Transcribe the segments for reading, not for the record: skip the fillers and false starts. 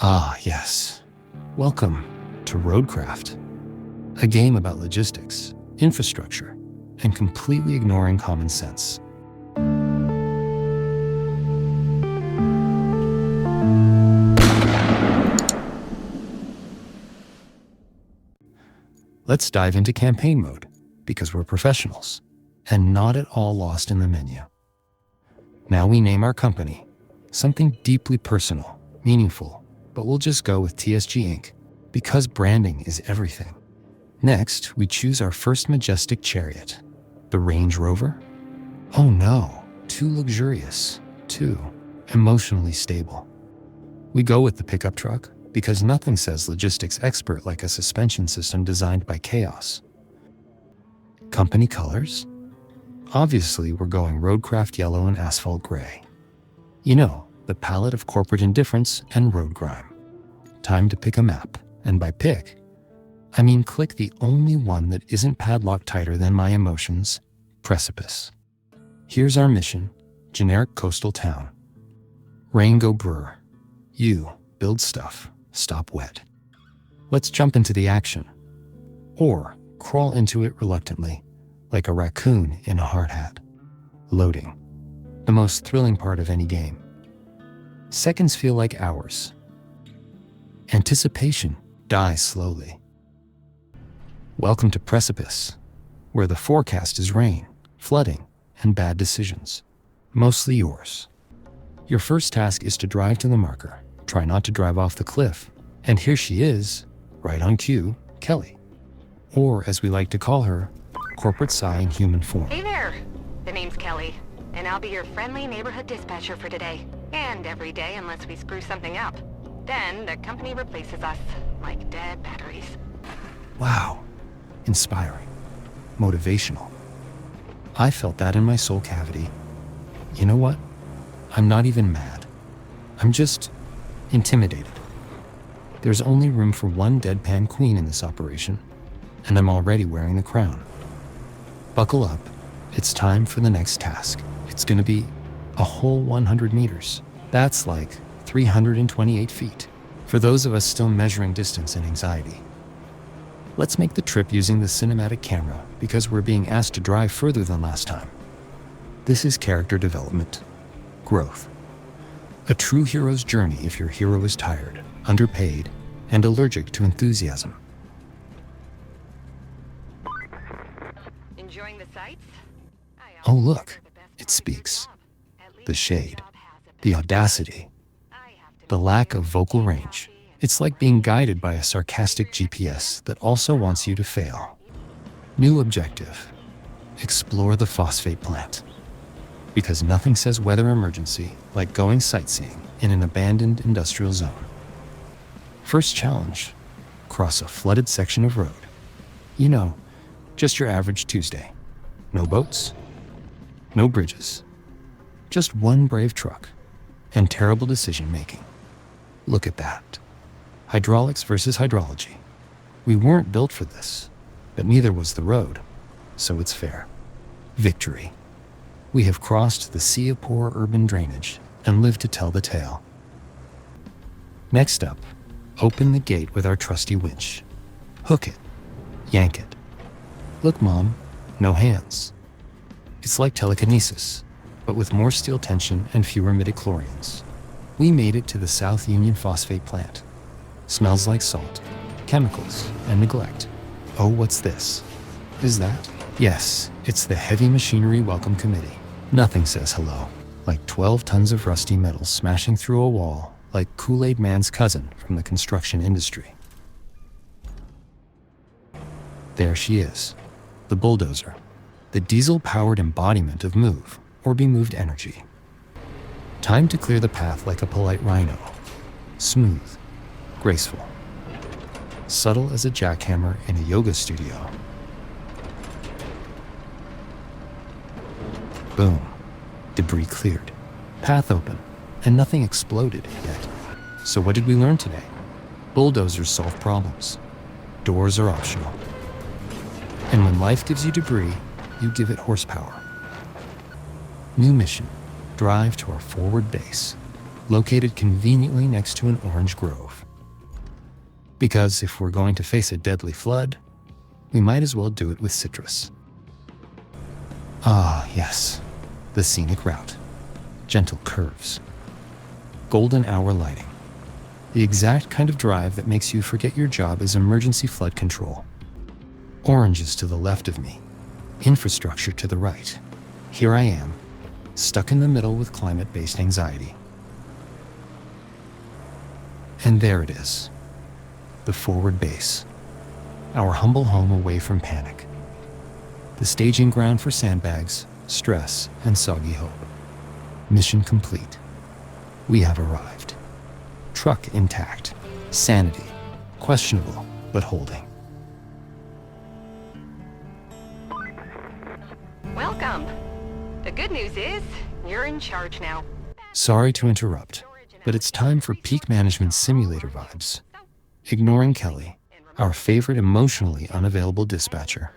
Ah, yes. Welcome to RoadCraft, a game about logistics, infrastructure, and completely ignoring common sense. Let's dive into campaign mode, because we're professionals, and not at all lost in the menu. Now we name our company, something deeply personal, meaningful, but we'll just go with TSG Inc., because branding is everything. Next, we choose our first majestic chariot, the Range Rover. Oh no, too luxurious, too emotionally stable. We go with the pickup truck, because nothing says logistics expert like a suspension system designed by chaos. Company colors? Obviously, we're going RoadCraft yellow and asphalt gray. You know, the palette of corporate indifference and road grime. Time to pick a map, and by pick, I mean click the only one that isn't padlocked tighter than my emotions, Precipice. Here's our mission, generic coastal town. Rain go brr. You build stuff, stop wet. Let's jump into the action. Or crawl into it reluctantly, like a raccoon in a hard hat. Loading. The most thrilling part of any game. Seconds feel like hours. Anticipation dies slowly. Welcome to Precipice, where the forecast is rain, flooding, and bad decisions. Mostly yours. Your first task is to drive to the marker. Try not to drive off the cliff. And here she is, right on cue, Kelly. Or, as we like to call her, Corporate Psy in human form. Hey there! The name's Kelly, and I'll be your friendly neighborhood dispatcher for today. And every day unless we screw something up. Then the company replaces us, like dead batteries. Wow. Inspiring. Motivational. I felt that in my soul cavity. You know what? I'm not even mad. I'm just intimidated. There's only room for one DeadPan queen in this operation, and I'm already wearing the crown. Buckle up. It's time for the next task. It's gonna be a whole 100 meters. That's like 328 feet. For those of us still measuring distance and anxiety. Let's make the trip using the cinematic camera because we're being asked to drive further than last time. This is character development. Growth. A true hero's journey if your hero is tired, underpaid, and allergic to enthusiasm. Enjoying the sights? Oh look, it speaks. The shade, the audacity, the lack of vocal range. It's like being guided by a sarcastic GPS that also wants you to fail. New objective, explore the phosphate plant. Because nothing says weather emergency like going sightseeing in an abandoned industrial zone. First challenge, cross a flooded section of road. You know, just your average Tuesday. No boats, no bridges, just one brave truck and terrible decision making. Look at that. Hydraulics versus hydrology. We weren't built for this, but neither was the road, so it's fair. Victory. We have crossed the sea of poor urban drainage and live to tell the tale. Next up, open the gate with our trusty winch. Hook it, yank it. Look, Mom, no hands. It's like telekinesis, but with more steel tension and fewer midichlorians. We made it to the South Union phosphate plant. Smells like salt, chemicals, and neglect. Oh, what's this? Is that? Yes, it's the Heavy Machinery Welcome Committee. Nothing says hello. Like 12 tons of rusty metal smashing through a wall, like Kool-Aid Man's cousin from the construction industry. There she is, the bulldozer, the diesel-powered embodiment of move or be moved energy. Time to clear the path like a polite rhino. Smooth, graceful, subtle as a jackhammer in a yoga studio. Boom. Debris cleared. Path open. And nothing exploded yet. So what did we learn today? Bulldozers solve problems. Doors are optional. And when life gives you debris, you give it horsepower. New mission. Drive to our forward base. located conveniently next to an orange grove. Because if we're going to face a deadly flood, we might as well do it with citrus. Ah, yes, the scenic route. Gentle curves. Golden hour lighting. The exact kind of drive that makes you forget your job as emergency flood control. Oranges to the left of me. Infrastructure to the right. Here I am, stuck in the middle with climate-based anxiety. And there it is. The forward base. Our humble home away from panic. The staging ground for sandbags, stress, and soggy hope. Mission complete. We have arrived. Truck intact. Sanity. Questionable, but holding. Welcome. The good news is, you're in charge now. Sorry to interrupt, but it's time for peak management simulator vibes. Ignoring Kelly, our favorite emotionally unavailable dispatcher,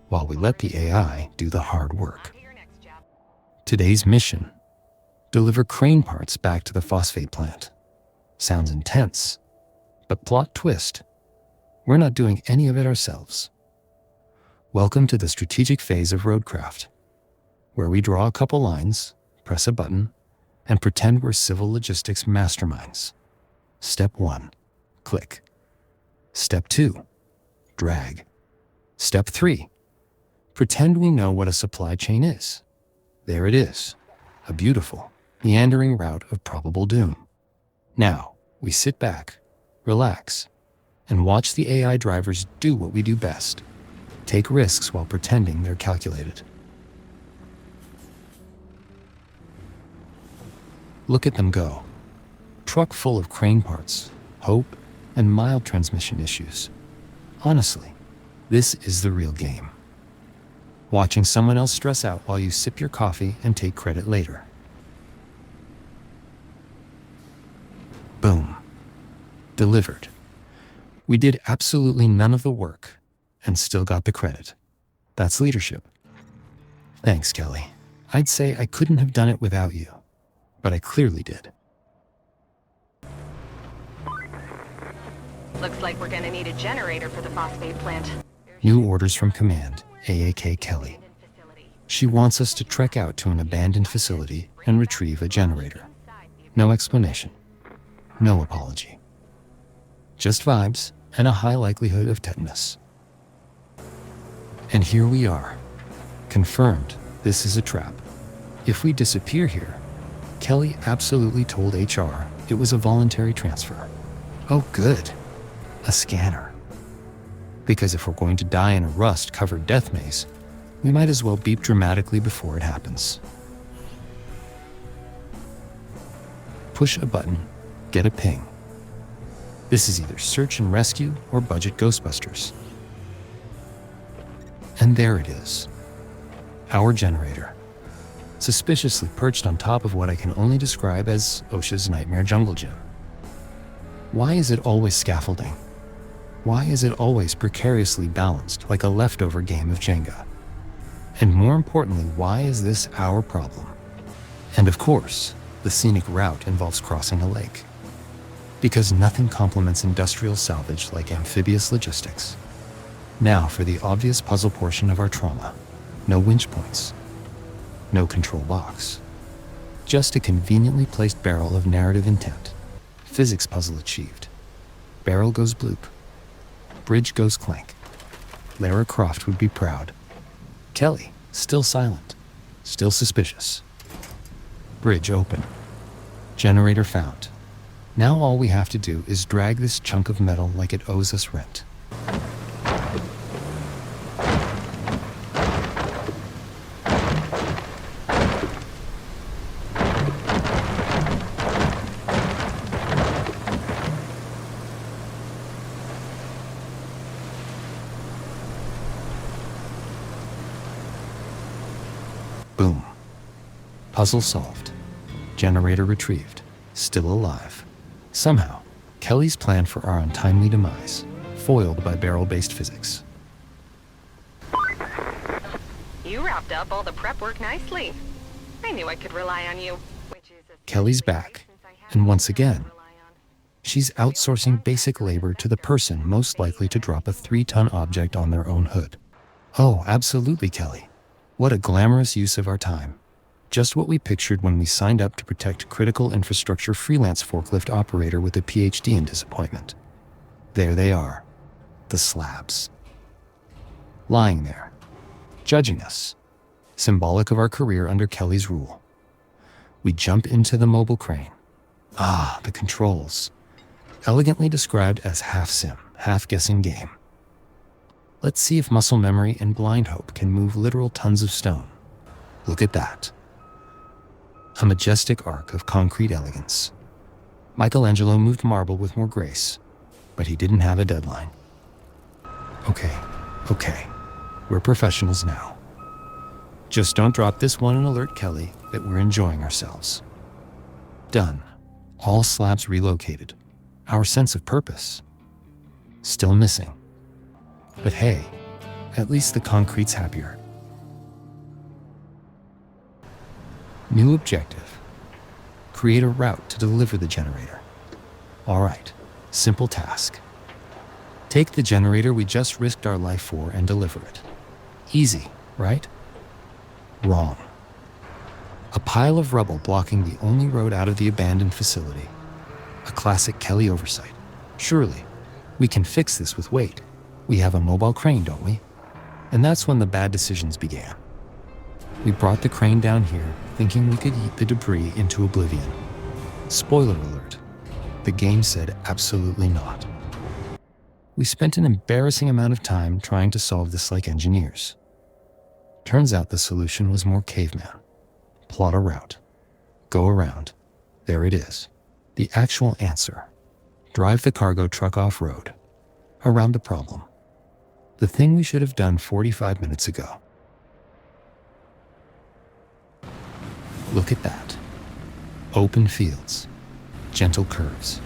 while we let the AI do the hard work. Today's mission: deliver crane parts back to the phosphate plant. Sounds intense, but plot twist: we're not doing any of it ourselves. Welcome to the strategic phase of RoadCraft, where we draw a couple lines, press a button, and pretend we're civil logistics masterminds. Step 1, click. Step 2, drag. Step 3, pretend we know what a supply chain is. There it is, a beautiful, meandering route of probable doom. Now, we sit back, relax, and watch the AI drivers do what we do best: take risks while pretending they're calculated. Look at them go. Truck full of crane parts, hope, and mild transmission issues. Honestly, this is the real game. Watching someone else stress out while you sip your coffee and take credit later. Boom. Delivered. We did absolutely none of the work and still got the credit. That's leadership. Thanks, Kelly. I'd say I couldn't have done it without you, but I clearly did. Looks like we're gonna need a generator for the phosphate plant. New orders from Command, AAK Kelly. She wants us to trek out to an abandoned facility and retrieve a generator. No explanation. No apology. Just vibes and a high likelihood of tetanus. And here we are. Confirmed, this is a trap. If we disappear here, Kelly absolutely told HR it was a voluntary transfer. Oh good, a scanner. Because if we're going to die in a rust-covered death maze, we might as well beep dramatically before it happens. Push a button, get a ping. This is either search and rescue or budget Ghostbusters. And there it is. Our generator. Suspiciously perched on top of what I can only describe as OSHA's Nightmare Jungle Gym. Why is it always scaffolding? Why is it always precariously balanced like a leftover game of Jenga? And more importantly, why is this our problem? And of course, the scenic route involves crossing a lake. Because nothing complements industrial salvage like amphibious logistics. Now for the obvious puzzle portion of our trauma. No winch points. No control box. Just a conveniently placed barrel of narrative intent. Physics puzzle achieved. Barrel goes bloop. Bridge goes clank. Lara Croft would be proud. Kelly, still silent. Still suspicious. Bridge open. Generator found. Now all we have to do is drag this chunk of metal like it owes us rent. Boom. Puzzle solved. Generator retrieved. Still alive. Somehow, Kelly's plan for our untimely demise, foiled by barrel-based physics. You wrapped up all the prep work nicely. I knew I could rely on you. Kelly's back, And once again, she's outsourcing basic labor to the person most likely to drop a 3-ton object on their own hood. Oh, absolutely, Kelly. What a glamorous use of our time. Just what we pictured when we signed up to protect critical infrastructure freelance forklift operator with a PhD in disappointment. There they are, the slabs. Lying there, judging us, symbolic of our career under Kelly's rule. We jump into the mobile crane. Ah, the controls. Elegantly described as half-sim, half-guessing game. Let's see if muscle memory and blind hope can move literal tons of stone. Look at that. A majestic arc of concrete elegance. Michelangelo moved marble with more grace, but he didn't have a deadline. Okay. We're professionals now. Just don't drop this one and alert Kelly that we're enjoying ourselves. Done. All slabs relocated. Our sense of purpose. Still missing. But hey, at least the concrete's happier. New objective. Create a route to deliver the generator. All right, simple task. Take the generator we just risked our life for and deliver it. Easy, right? Wrong. A pile of rubble blocking the only road out of the abandoned facility. A classic Kelly oversight. Surely, we can fix this with weight. We have a mobile crane, don't we? And that's when the bad decisions began. We brought the crane down here, thinking we could yeet the debris into oblivion. Spoiler alert, the game said absolutely not. We spent an embarrassing amount of time trying to solve this like engineers. Turns out the solution was more caveman. Plot a route. Go around. There it is. The actual answer. Drive the cargo truck off-road. Around the problem. The thing we should have done 45 minutes ago. Look at that. Open fields. Gentle curves.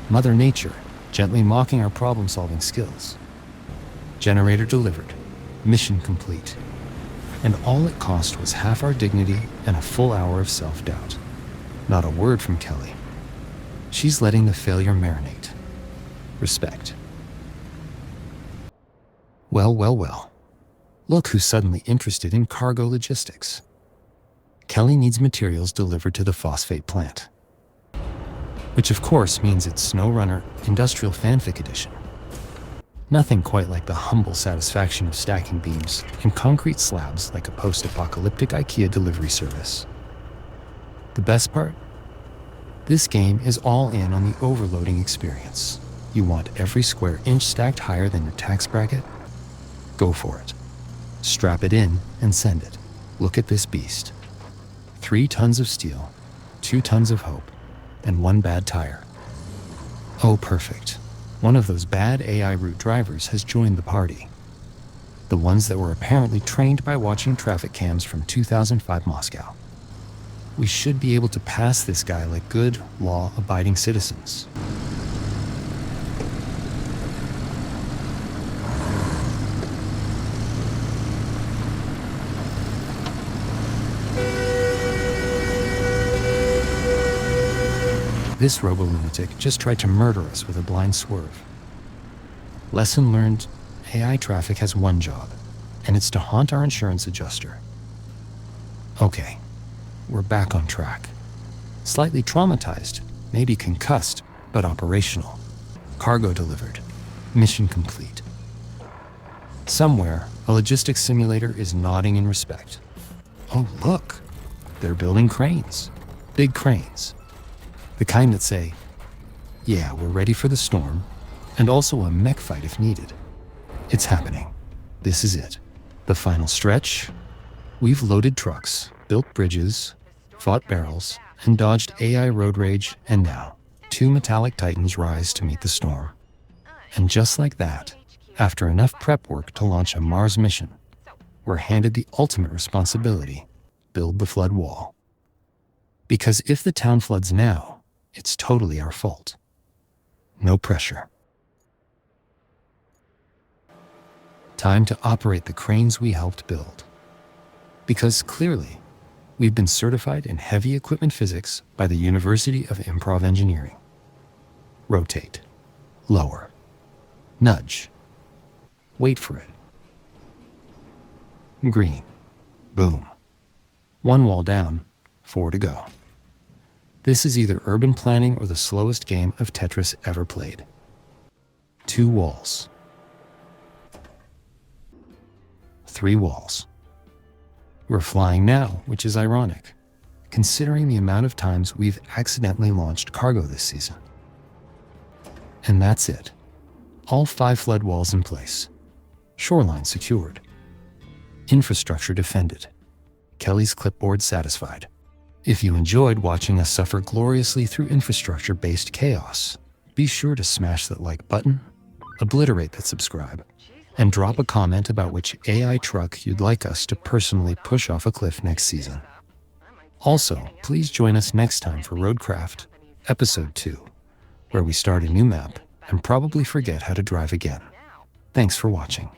Mother Nature, gently mocking our problem-solving skills. Generator delivered. Mission complete. And all it cost was half our dignity and a full hour of self-doubt. Not a word from Kelly. She's letting the failure marinate. Respect. Well. Look who's suddenly interested in cargo logistics. Kelly needs materials delivered to the phosphate plant. Which of course means it's SnowRunner Industrial Fanfic Edition. Nothing quite like the humble satisfaction of stacking beams and concrete slabs like a post-apocalyptic IKEA delivery service. The best part? This game is all in on the overloading experience. You want every square inch stacked higher than your tax bracket? Go for it. Strap it in and send it. Look at this beast. 3 tons of steel, 2 tons of hope, and 1 bad tire. Oh, perfect. One of those bad AI route drivers has joined the party. The ones that were apparently trained by watching traffic cams from 2005 Moscow. We should be able to pass this guy like good, law-abiding citizens. This robo-lunatic just tried to murder us with a blind swerve. Lesson learned, AI traffic has one job, and it's to haunt our insurance adjuster. Okay, we're back on track. Slightly traumatized, maybe concussed, but operational. Cargo delivered. Mission complete. Somewhere, a logistics simulator is nodding in respect. Oh, look, they're building cranes. Big cranes. The kind that say, yeah, we're ready for the storm, and also a mech fight if needed. It's happening. This is it. The final stretch. We've loaded trucks, built bridges, fought barrels, and dodged AI road rage, and now, 2 metallic titans rise to meet the storm. And just like that, after enough prep work to launch a Mars mission, we're handed the ultimate responsibility, build the flood wall. Because if the town floods now, it's totally our fault. No pressure. Time to operate the cranes we helped build. Because clearly, We've been certified in heavy equipment physics by the University of Improv Engineering. Rotate. Lower. Nudge. Wait for it. Green. Boom. 1 wall down, 4 to go. This is either urban planning or the slowest game of Tetris ever played. 2 walls. 3 walls. We're flying now, which is ironic, considering the amount of times we've accidentally launched cargo this season. And that's it. All 5 flood walls in place. Shoreline secured. Infrastructure defended. Kelly's clipboard satisfied. If you enjoyed watching us suffer gloriously through infrastructure-based chaos, be sure to smash that like button, obliterate that subscribe, and drop a comment about which AI truck you'd like us to personally push off a cliff next season. Also, please join us next time for RoadCraft, Episode 2, where we start a new map and probably forget how to drive again. Thanks for watching.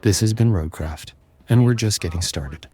This has been RoadCraft, and we're just getting started.